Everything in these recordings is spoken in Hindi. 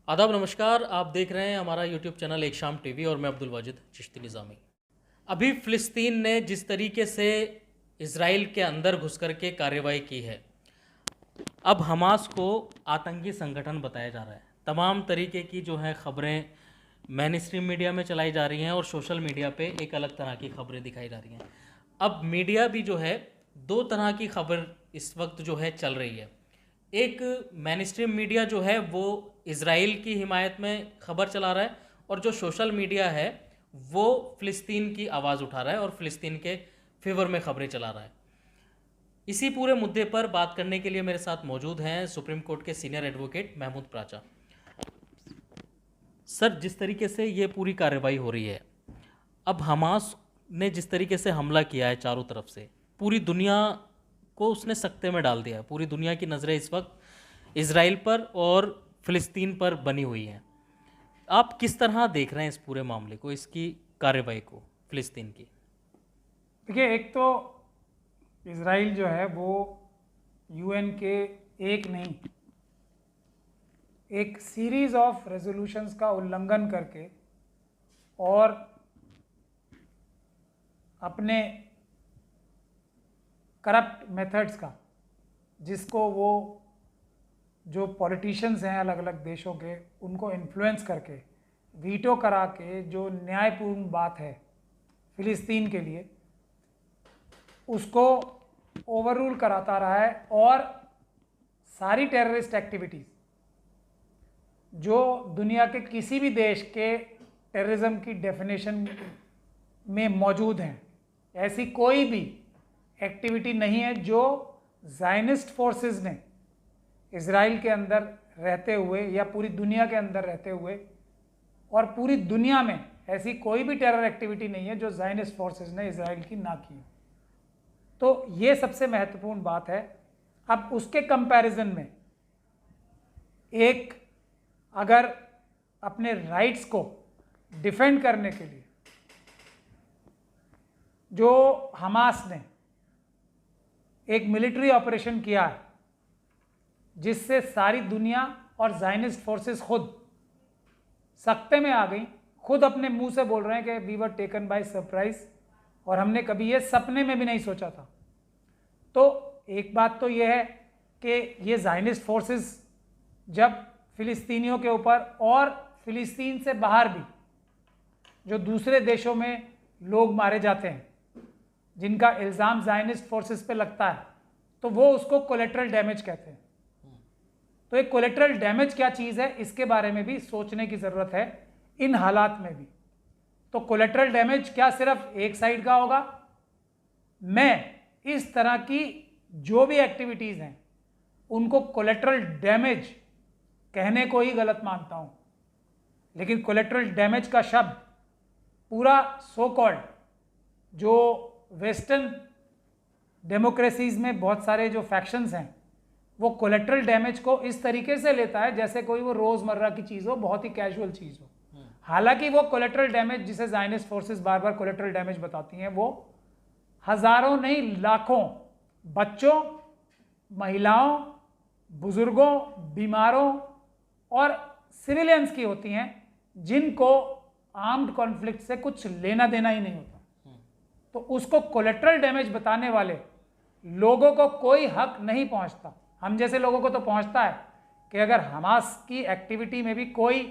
आदाब नमस्कार। आप देख रहे हैं हमारा यूट्यूब चैनल एक शाम टीवी और मैं अब्दुल वाजिद चिश्ती निज़ामी। अभी फ़िलिस्तीन ने जिस तरीके से इज़राइल के अंदर घुस कर के कार्रवाई की है, अब हमास को आतंकी संगठन बताया जा रहा है। तमाम तरीके की जो है ख़बरें मेन स्ट्रीम मीडिया में चलाई जा रही हैं और सोशल मीडिया पे एक अलग तरह की खबरें दिखाई जा रही हैं। अब मीडिया भी जो है दो तरह की खबर इस वक्त जो है चल रही है। एक मेन स्ट्रीम मीडिया जो है वो इज़राइल की हिमायत में खबर चला रहा है और जो सोशल मीडिया है वो फ़िलिस्तीन की आवाज़ उठा रहा है और फ़िलिस्तीन के फेवर में खबरें चला रहा है। इसी पूरे मुद्दे पर बात करने के लिए मेरे साथ मौजूद हैं सुप्रीम कोर्ट के सीनियर एडवोकेट महमूद प्राचा। सर, जिस तरीके से ये पूरी कार्रवाई हो रही है, अब हमास ने जिस तरीके से हमला किया है चारों तरफ से, पूरी दुनिया को उसने सकते में डाल दिया है। पूरी दुनिया की नज़रें इस वक्त इज़राइल पर और फ़िलिस्तीन पर बनी हुई हैं। आप किस तरह देख रहे हैं इस पूरे मामले को, इसकी कार्रवाई को फ़िलिस्तीन की? देखिए, एक तो इज़राइल जो है वो यूएन के एक नहीं, एक सीरीज ऑफ रेजोल्यूशंस का उल्लंघन करके और अपने करप्ट मेथड्स का, जिसको वो जो पॉलिटिशियंस हैं अलग अलग देशों के, उनको इन्फ्लुएंस करके वीटो करा के जो न्यायपूर्ण बात है फ़िलिस्तीन के लिए, उसको ओवररूल कराता रहा है। और सारी टेररिस्ट एक्टिविटीज़ जो दुनिया के किसी भी देश के टेररिज्म की डेफिनेशन में मौजूद हैं, ऐसी कोई भी एक्टिविटी नहीं है जो ज़ायनिस्ट फोर्सेस ने इज़राइल के अंदर रहते हुए या पूरी दुनिया के अंदर रहते हुए, और पूरी दुनिया में ऐसी कोई भी टेरर एक्टिविटी नहीं है जो ज़ायनिस्ट फोर्सेस ने इज़राइल की ना की। तो ये सबसे महत्वपूर्ण बात है। अब उसके कंपैरिजन में एक, अगर अपने राइट्स को डिफेंड करने के लिए जो हमास ने एक मिलिट्री ऑपरेशन किया है, जिससे सारी दुनिया और ज़ायनिस्ट फोर्सेस खुद सकते में आ गई, खुद अपने मुंह से बोल रहे हैं कि we were taken by surprise और हमने कभी ये सपने में भी नहीं सोचा था। तो एक बात तो ये है कि ये ज़ायनिस्ट फोर्सेस जब फ़िलिस्तीनियों के ऊपर और फ़िलिस्तीन से बाहर भी जो दूसरे देशों में लोग मारे जाते हैं जिनका इल्ज़ाम ज़ायनिस्ट फोर्सेस पे लगता है, तो वो उसको कोलेटरल डैमेज कहते हैं। तो एक कोलेटरल डैमेज क्या चीज़ है, इसके बारे में भी सोचने की ज़रूरत है इन हालात में भी। तो कोलेटरल डैमेज क्या सिर्फ एक साइड का होगा? मैं इस तरह की जो भी एक्टिविटीज़ हैं उनको कोलेटरल डैमेज कहने को ही गलत मानता हूँ। लेकिन कोलेटरल डैमेज का शब्द पूरा सो कॉल्ड जो वेस्टर्न डेमोक्रेसीज में बहुत सारे जो फैक्शंस हैं, वो कोलेटरल डैमेज को इस तरीके से लेता है जैसे कोई वो रोज़मर्रा की चीज़ हो, बहुत ही कैजुअल चीज़ हो। हालांकि वो कोलेटरल डैमेज जिसे ज़ायनिस्ट फोर्सेस बार बार कोलेटरल डैमेज बताती हैं, वो हज़ारों नहीं लाखों बच्चों, महिलाओं, बुजुर्गों, बीमारों और सिविलियंस की होती हैं, जिनको आर्म्ड कॉन्फ्लिक्ट से कुछ लेना देना ही नहीं होता। तो उसको कोलेटरल डैमेज बताने वाले लोगों को कोई हक नहीं पहुंचता। हम जैसे लोगों को तो पहुंचता है कि अगर हमास की एक्टिविटी में भी कोई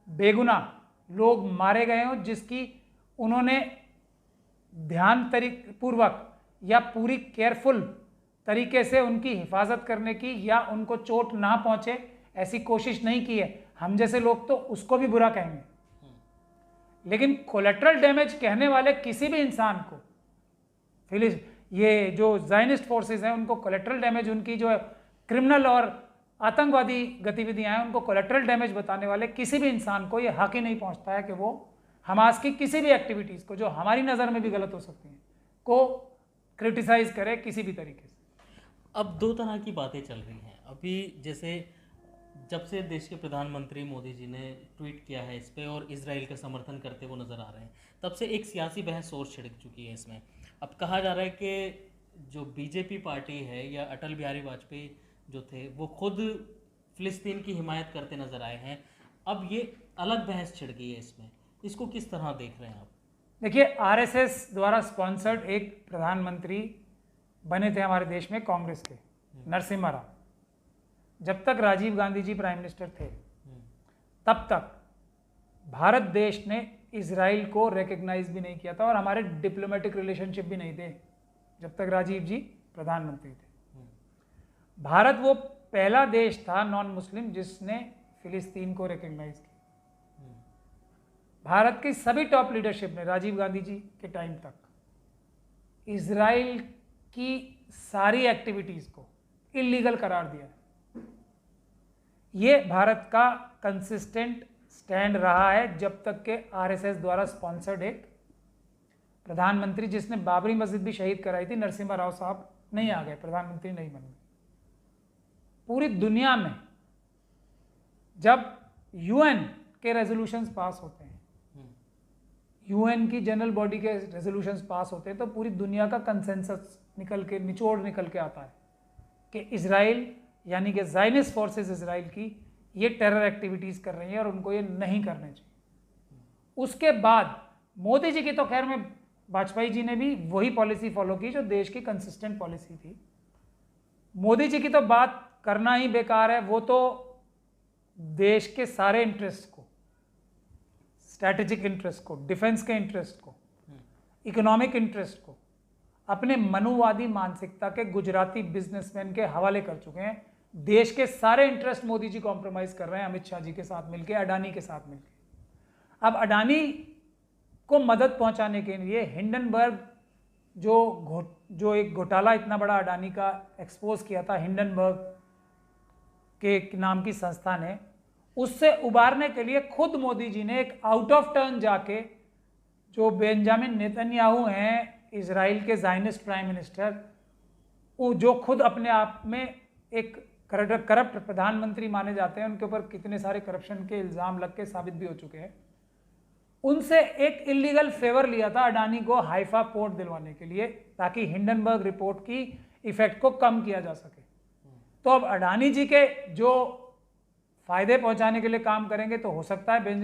बेगुनाह लोग मारे गए हों, जिसकी उन्होंने ध्यान पूर्वक या पूरी केयरफुल तरीके से उनकी हिफाजत करने की या उनको चोट ना पहुंचे ऐसी कोशिश नहीं की है, हम जैसे लोग तो उसको भी बुरा कहेंगे। लेकिन कोलेटरल डैमेज कहने वाले किसी भी इंसान को, ये जो ज़ायनिस्ट फोर्सेस हैं उनको कोलेटरल डैमेज, उनकी जो क्रिमिनल और आतंकवादी गतिविधियां हैं उनको कोलेटरल डैमेज बताने वाले किसी भी इंसान को ये हक ही नहीं पहुंचता है कि वो हमास की किसी भी एक्टिविटीज़ को, जो हमारी नज़र में भी गलत हो सकती हैं, को क्रिटिसाइज़ करे किसी भी तरीके से। अब दो तरह की बातें चल रही हैं अभी। जैसे जब से देश के प्रधानमंत्री मोदी जी ने ट्वीट किया है इस पे और इजराइल का समर्थन करते हुए नज़र आ रहे हैं, तब से एक सियासी बहस और छिड़क चुकी है इसमें। अब कहा जा रहा है कि जो बीजेपी पार्टी है या अटल बिहारी वाजपेयी जो थे वो खुद फ़िलिस्तीन की हिमायत करते नज़र आए हैं। अब ये अलग बहस छिड़ गई है इसमें, इसको किस तरह देख रहे हैं आप? देखिए, आरएसएस द्वारा स्पॉन्सर्ड एक प्रधानमंत्री बने थे हमारे देश में कांग्रेस के, नरसिम्हा राव। जब तक राजीव गांधी जी प्राइम मिनिस्टर थे तब तक भारत देश ने इजराइल को रिकग्नाइज भी नहीं किया था और हमारे डिप्लोमेटिक रिलेशनशिप भी नहीं थे जब तक राजीव जी प्रधानमंत्री थे। भारत वो पहला देश था नॉन मुस्लिम जिसने फिलिस्तीन को रिकग्नाइज किया। भारत की सभी टॉप लीडरशिप ने राजीव गांधी जी के टाइम तक इजराइल की सारी एक्टिविटीज को इलीगल करार दिया है। ये भारत का कंसिस्टेंट स्टैंड रहा है जब तक के आरएसएस द्वारा स्पॉन्सर्ड एक प्रधानमंत्री जिसने बाबरी मस्जिद भी शहीद कराई थी, नरसिम्हा राव साहब नहीं आ गए, प्रधानमंत्री नहीं बन गए। पूरी दुनिया में जब यूएन के रेजोल्यूशंस पास होते हैं, यूएन की जनरल बॉडी के रेजोल्यूशंस पास होते हैं, तो पूरी दुनिया का कंसेंसस निचोड़ निकल के आता है कि इजराइल यानी कि ज़ायनिस्ट फोर्सेस इजराइल की ये टेरर एक्टिविटीज़ कर रही हैं और उनको ये नहीं करने चाहिए। उसके बाद मोदी जी की तो खैर में वाजपेयी जी ने भी वही पॉलिसी फॉलो की जो देश की कंसिस्टेंट पॉलिसी थी। मोदी जी की तो बात करना ही बेकार है, वो तो देश के सारे इंटरेस्ट को, स्ट्रैटेजिक इंटरेस्ट को, डिफेंस के इंटरेस्ट को, इकोनॉमिक इंटरेस्ट को अपने मनुवादी मानसिकता के गुजराती बिजनेसमैन के हवाले कर चुके हैं। देश के सारे इंटरेस्ट मोदी जी कॉम्प्रोमाइज कर रहे हैं अमित शाह जी के साथ मिलकर, अडानी के साथ मिलकर। अब अडानी को मदद पहुंचाने के लिए हिंडनबर्ग जो एक घोटाला इतना बड़ा अडानी का एक्सपोज किया था हिंडनबर्ग के नाम की संस्था ने, उससे उबारने के लिए खुद मोदी जी ने एक आउट ऑफ टर्न जाके जो बेंजामिन नेतन्याहू हैं इजराइल के ज़ायनिस्ट प्राइम मिनिस्टर, वो जो खुद अपने आप में एक करप्ट प्रधानमंत्री माने जाते हैं, उनके ऊपर कितने सारे करप्शन के इल्ज़ाम लग के साबित भी हो चुके हैं, उनसे एक इलीगल फेवर लिया था अडानी को हाइफा पोर्ट दिलवाने के लिए ताकि हिंडनबर्ग रिपोर्ट की इफेक्ट को कम किया जा सके। तो अब अडानी जी के जो फायदे पहुंचाने के लिए काम करेंगे तो हो सकता है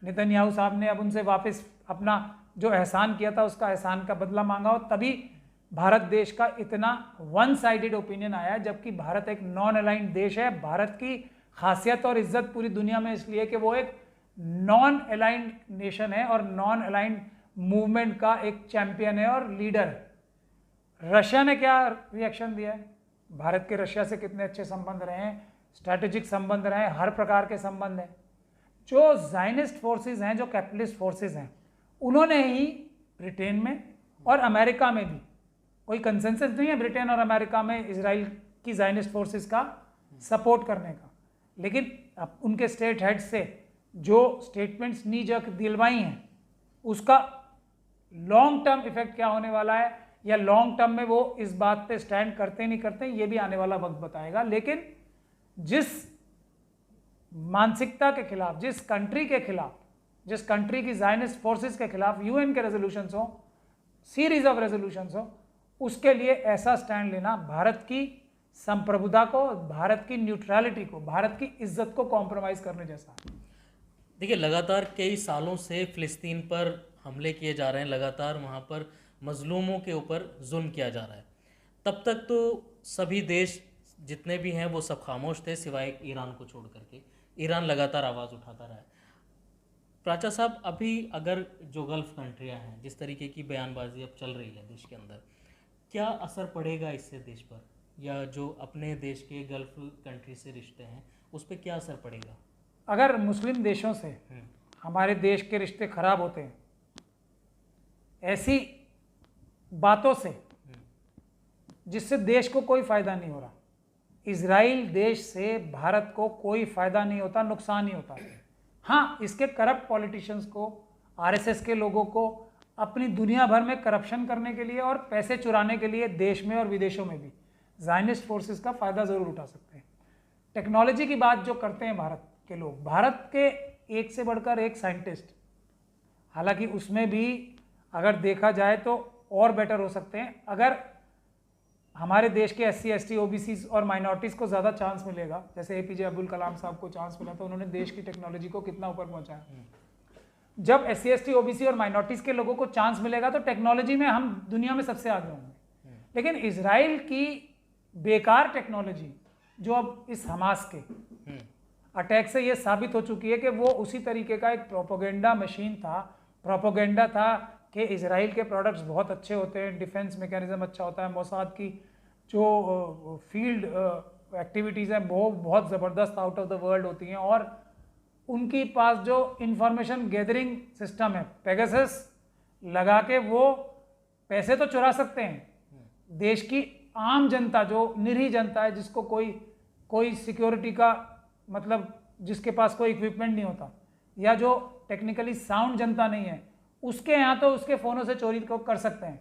नेतन्याहू साहब ने अब उनसे वापस अपना जो एहसान किया था उसका एहसान का बदला मांगा हो, तभी भारत देश का इतना वन साइडेड ओपिनियन आया है। जबकि भारत एक नॉन अलाइंड देश है। भारत की खासियत और इज्जत पूरी दुनिया में इसलिए कि वो एक नॉन अलाइंड नेशन है और नॉन अलाइंड मूवमेंट का एक चैंपियन है और लीडर है। रशिया ने क्या रिएक्शन दिया है? भारत के रशिया से कितने अच्छे संबंध रहे हैं, स्ट्रैटेजिक संबंध रहे हैं, हर प्रकार के संबंध हैं। जो ज़ायनिस्ट फोर्सेस हैं, जो कैपिटलिस्ट फोर्सेस हैं, उन्होंने ही ब्रिटेन में और अमेरिका में भी, कोई कंसेंसस नहीं है ब्रिटेन और अमेरिका में इजराइल की ज़ायनिस्ट फोर्सेस का सपोर्ट करने का, लेकिन अब उनके स्टेट हेड से जो स्टेटमेंट्स नी जक दिलवाई हैं उसका लॉन्ग टर्म इफेक्ट क्या होने वाला है या लॉन्ग टर्म में वो इस बात पे स्टैंड करते नहीं करते ये भी आने वाला वक्त बताएगा। लेकिन जिस मानसिकता के खिलाफ, जिस कंट्री के खिलाफ, जिस कंट्री की ज़ायनिस्ट फोर्सेस के खिलाफ यूएन के रेजोल्यूशंस हो, सीरीज ऑफ रेजोल्यूशंस हो, उसके लिए ऐसा स्टैंड लेना भारत की संप्रभुता को, भारत की न्यूट्रलिटी को, भारत की इज्जत को कॉम्प्रोमाइज़ करने जैसा। देखिए, लगातार कई सालों से फ़िलिस्तीन पर हमले किए जा रहे हैं, लगातार वहाँ पर मजलूमों के ऊपर जुल्म किया जा रहा है। तब तक तो सभी देश जितने भी हैं वो सब खामोश थे सिवाय ईरान को छोड़ करके। ईरान लगातार आवाज़ उठाता रहा है। प्राचा साहब, अभी अगर जो गल्फ़ कंट्रियाँ हैं, जिस तरीके की बयानबाजी अब चल रही है देश के अंदर, क्या असर पड़ेगा इससे देश पर, या जो अपने देश के गल्फ़ कंट्री से रिश्ते हैं उस पर क्या असर पड़ेगा? अगर मुस्लिम देशों से हमारे देश के रिश्ते खराब होते हैं ऐसी बातों से जिससे देश को कोई फ़ायदा नहीं हो रहा, इजराइल देश से भारत को कोई फ़ायदा नहीं होता, नुकसान ही होता। हाँ, इसके करप्ट पॉलिटिशियंस को, आरएसएस के लोगों को अपनी दुनिया भर में करप्शन करने के लिए और पैसे चुराने के लिए देश में और विदेशों में भी ज़ायनिस्ट फोर्सेस का फ़ायदा ज़रूर उठा सकते हैं। टेक्नोलॉजी की बात जो करते हैं भारत के लोग, भारत के एक से बढ़कर एक साइंटिस्ट, हालांकि उसमें भी अगर देखा जाए तो और बेटर हो सकते हैं। अगर हमारे देश के SC ST OBC और माइनॉरिटीज़ को ज़्यादा चांस मिलेगा, जैसे APJ अब्दुल कलाम साहब को चांस मिला तो उन्होंने देश की टेक्नोलॉजी को कितना ऊपर पहुंचाया। जब SC ST OBC और माइनॉरिटीज़ के लोगों को चांस मिलेगा तो टेक्नोलॉजी में हम दुनिया में सबसे आगे होंगे। लेकिन इजराइल की बेकार टेक्नोलॉजी जो अब इस हमास के अटैक से ये साबित हो चुकी है कि वो उसी तरीके का एक प्रोपोगेंडा मशीन था, प्रोपोगेंडा था कि इजराइल के प्रोडक्ट्स बहुत अच्छे होते हैं, डिफेंस मैकेनिज्म अच्छा होता है, मोसाद की जो फील्ड एक्टिविटीज़ हैं वो बहुत ज़बरदस्त आउट ऑफ द वर्ल्ड होती हैं, और उनकी पास जो इंफॉर्मेशन गैदरिंग सिस्टम है पेगासस लगा के वो पैसे तो चुरा सकते हैं। देश की आम जनता जो निरीह जनता है, जिसको कोई सिक्योरिटी का मतलब जिसके पास कोई इक्विपमेंट नहीं होता या जो टेक्निकली साउंड जनता नहीं है, उसके यहाँ तो उसके फ़ोनों से चोरी को कर सकते हैं।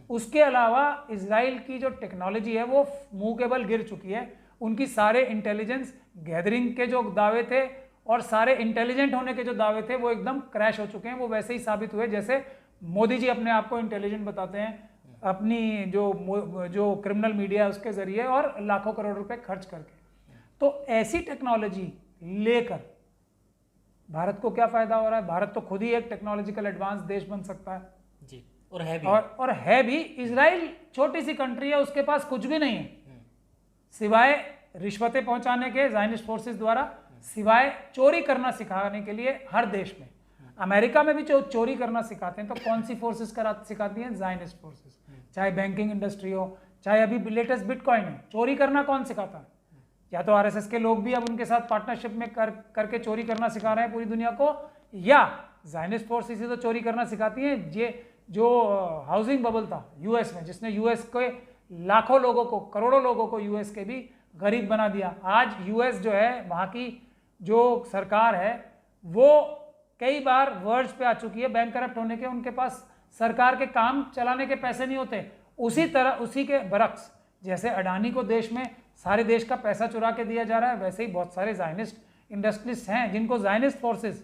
उसके अलावा इजराइल की जो टेक्नोलॉजी है वो मुंह के बल गिर चुकी है। उनकी सारे इंटेलिजेंस गैदरिंग के जो दावे थे और सारे इंटेलिजेंट होने के जो दावे थे वो एकदम क्रैश हो चुके हैं। वो वैसे ही साबित हुए जैसे मोदी जी अपने आप को इंटेलिजेंट बताते हैं अपनी जो क्रिमिनल मीडिया है उसके जरिए और लाखों करोड़ रुपए खर्च करके। तो ऐसी टेक्नोलॉजी लेकर भारत को क्या फायदा हो रहा है? भारत तो खुद ही एक टेक्नोलॉजिकल एडवांस देश बन सकता है जी, और है भी। और है भी। इजराइल छोटी सी कंट्री है, उसके पास कुछ भी नहीं है सिवाय रिश्वतें पहुंचाने के ज़ायनिस्ट फोर्सेस द्वारा, सिवाय चोरी करना सिखाने के लिए। हर देश में, अमेरिका में भी चोरी करना सिखाते हैं तो कौन सी फोर्सेस सिखाती हैं? Zionist forces. चाहे बैंकिंग इंडस्ट्री हो, चाहे अभी लेटेस्ट बिटकॉइन है, चोरी करना कौन सिखाता है? या तो RSS के लोग भी अब उनके साथ पार्टनरशिप में करके चोरी करना सिखा रहे हैं पूरी दुनिया को, या ज़ायनिस्ट फोर्सेस तो चोरी करना सिखाती हैं। ये जो हाउसिंग बबल था US में, जिसने US के लाखों लोगों को, करोड़ों लोगों को US के भी गरीब बना दिया। आज US जो है, वहाँ की जो सरकार है वो कई बार वर्ड्स पे आ चुकी है बैंक करप्ट होने के। उनके पास सरकार के काम चलाने के पैसे नहीं होते। उसी तरह, उसी के बरक्स जैसे अडानी को देश में सारे देश का पैसा चुरा के दिया जा रहा है, वैसे ही बहुत सारे ज़ायनिस्ट इंडस्ट्रीज हैं जिनको ज़ायनिस्ट फोर्सेस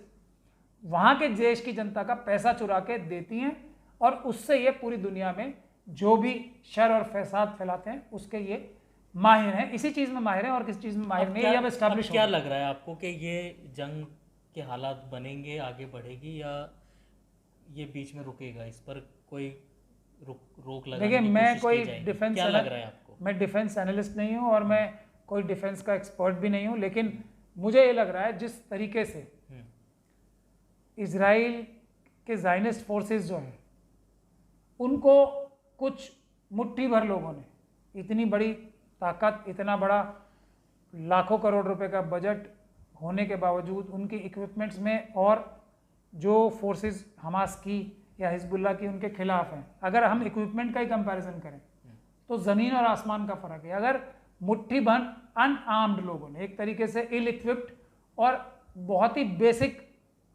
वहाँ के देश की जनता का पैसा चुरा के देती हैं, और उससे ये पूरी दुनिया में जो भी शर और फसाद फैलाते हैं उसके ये माहिर हैं। इसी चीज़ में माहिर हैं और किसी चीज़ में माहिर नहीं है। अब एस्टैब्लिश क्या लग रहा है आपको कि ये जंग के हालात बनेंगे, आगे बढ़ेगी, या ये बीच में रुकेगा? इस पर कोई रोक लगाने देखिए, की मैं कोशिश कोई की जाएगी? डिफेंस क्या लग रहा है आपको? मैं डिफेंस एनालिस्ट नहीं हूँ और मैं कोई डिफेंस का एक्सपर्ट भी नहीं हूँ, लेकिन मुझे ये लग रहा है जिस तरीके से इजराइल के ज़ायनिस्ट फोर्सेस जो हैं उनको कुछ मुट्ठी भर लोगों ने इतनी बड़ी ताकत, इतना बड़ा लाखों करोड़ रुपए का बजट होने के बावजूद उनके इक्विपमेंट्स में, और जो फोर्सेस हमास की या हिजबुल्लाह की उनके खिलाफ हैं, अगर हम इक्विपमेंट का ही कंपैरिजन करें तो ज़मीन और आसमान का फ़र्क है। अगर मुट्ठी भर अनआर्म्ड लोगों ने, एक तरीके से इल इक्विप्ड और बहुत ही बेसिक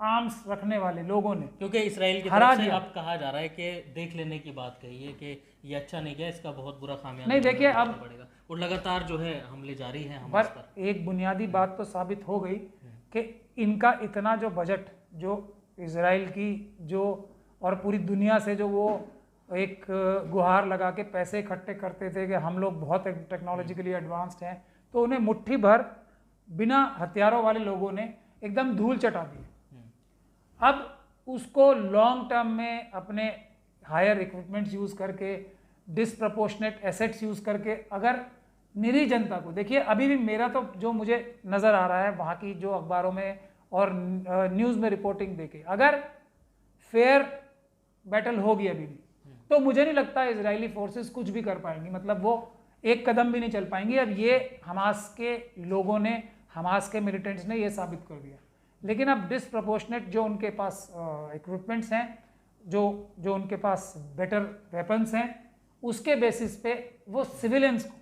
आर्म्स रखने वाले लोगों ने, क्योंकि इसराइल की तरफ से अब कहा जा रहा है कि देख लेने की बात कही है कि ये अच्छा नहीं गया, इसका बहुत बुरा खामियाजा नहीं। देखिए, अब पड़ेगा और लगातार जो है हमले जारी हैं हम पर एक बुनियादी बात तो साबित हो गई कि इनका इतना जो बजट, जो इजराइल की जो और पूरी दुनिया से जो वो एक गुहार लगा के पैसे इकट्ठे करते थे कि हम लोग बहुत टेक्नोलॉजिकली एडवांस्ड हैं, तो उन्हें मुट्ठी भर बिना हथियारों वाले लोगों ने एकदम धूल चटा दी। अब उसको लॉन्ग टर्म में अपने हायर इक्विपमेंट्स यूज़ करके, डिसप्रपोर्शनेट एसेट्स यूज़ करके, अगर निरी जनता को, देखिए अभी भी मेरा तो जो मुझे नज़र आ रहा है वहाँ की जो अखबारों में और न्यूज़ में रिपोर्टिंग देके, अगर फेयर बैटल होगी अभी भी, तो मुझे नहीं लगता इजरायली फोर्सेस कुछ भी कर पाएंगी, मतलब वो एक कदम भी नहीं चल पाएंगी। अब ये हमास के लोगों ने, हमास के मिलिटेंट्स ने ये साबित कर दिया। लेकिन अब डिसप्रपोर्शनेट जो उनके पास इक्विपमेंट्स हैं, जो उनके पास बेटर वेपन्स हैं, उसके बेसिस पे वो सिविलियंस को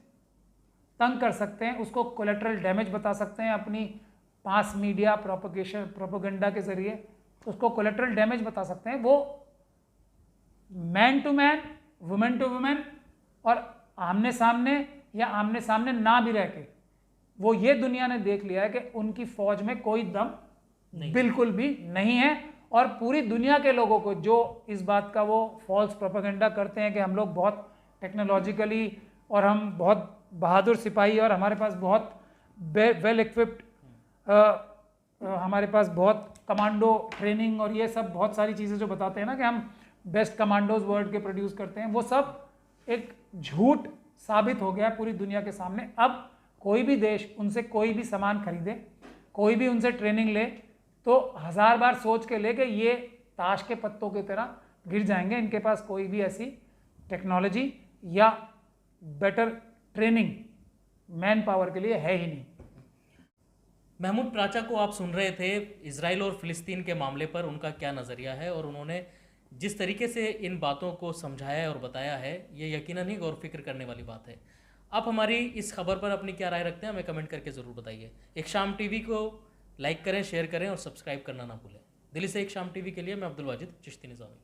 तंग कर सकते हैं, उसको कोलेटरल डैमेज बता सकते हैं अपनी मास मीडिया प्रोपेगेंडा के जरिए, उसको कोलेटरल डैमेज बता सकते हैं। वो man to man, women to women और आमने सामने या आमने सामने ना भी रह के, वो ये दुनिया ने देख लिया है कि उनकी फौज में कोई दम बिल्कुल भी नहीं है। और पूरी दुनिया के लोगों को जो इस बात का वो फॉल्स प्रोपेगेंडा करते हैं कि हम लोग बहुत टेक्नोलॉजिकली और हम बहुत बहादुर सिपाही और हमारे पास बहुत वेल इक्विप्ड, हमारे पास बहुत कमांडो ट्रेनिंग और ये सब बहुत सारी चीज़ें जो बताते हैं ना कि हम बेस्ट कमांडोज वर्ल्ड के प्रोड्यूस करते हैं, वो सब एक झूठ साबित हो गया पूरी दुनिया के सामने। अब कोई भी देश उनसे कोई भी सामान खरीदे, कोई भी उनसे ट्रेनिंग ले, तो 1000 बार सोच के ले कि ये ताश के पत्तों की तरह गिर जाएंगे। इनके पास कोई भी ऐसी टेक्नोलॉजी या बेटर ट्रेनिंग मैन पावर के लिए है ही नहीं। महमूद प्राचा को आप सुन रहे थे, इजराइल और फिलिस्तीन के मामले पर उनका क्या नज़रिया है, और उन्होंने जिस तरीके से इन बातों को समझाया और बताया है, ये यकीनन ही गौर फिक्र करने वाली बात है। आप हमारी इस खबर पर अपनी क्या राय रखते हैं, हमें कमेंट करके ज़रूर बताइए। एक शाम टीवी को लाइक करें, शेयर करें और सब्सक्राइब करना ना भूलें। दिल्ली से एक शाम टीवी के लिए मैं अब्दुल वाजिद चिश्ती निज़ामी।